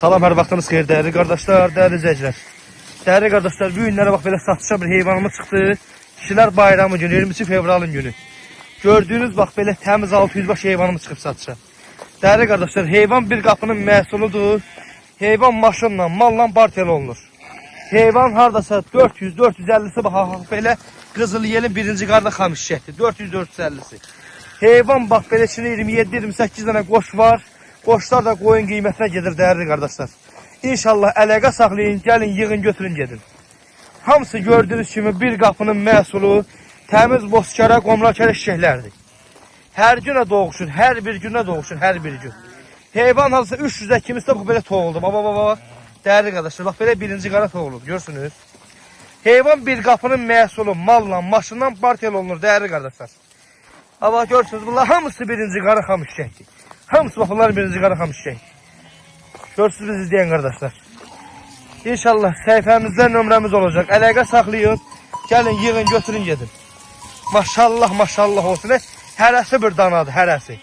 Salam, hər vaxtınız xeyir dəyərli qardaşlar, dəyərli izləyicilər. Dəyərli qardaşlar, bu günlərə bax belə satışa bir heyvanımız çıxdı. Kişilər bayramı günü, 22 fevralın günü. Gördüyünüz bax belə təmiz 600 baş heyvanımız çıxıb satışa. Dəyərli qardaşlar, heyvan bir qapının məhsuludur. Heyvan maşınla, malla bartel olunur. Heyvan hardasa 400-450'si bax belə qızıl yelin birinci qarda xamışşəkdir. 400-450'si. Heyvan bax belə içində 27-28 dənə qoş var. Qoşlar da qoyun qiymətinə gedir dəyərli qardaşlar. İnşallah əlaqə saxlayın, gəlin, yığın, götürün, gedin. Hamısı gördüyünüz kimi bir qapının məhsulu təmiz bozkara, qomrakara şişəklərdir. Hər günə doğuşur, hər bir günə doğuşur, hər bir gün. Heyvan halsa 300'ə kimisi də bax belə toğuldu. Baba. Dəyərli qardaşlar, bax belə birinci qara toğulur, görürsünüz. Heyvan bir qapının məhsulu, malla, maşından bartel olunur dəyərli qardaşlar. Ama görürsünüz, bunlar hamısı birinci qara xamış şəkdir. Hamısı bax bunlar birinci qara xamış şəkdir. Görürsünüz biz izləyən qardaşlar. İnşallah səhifəmizdə nömrəmiz olacaq. Əlaqə saxlayın, gəlin, yığın, götürün, gedin. Maşallah olsun. Hərəsi bir danadır, hərəsi.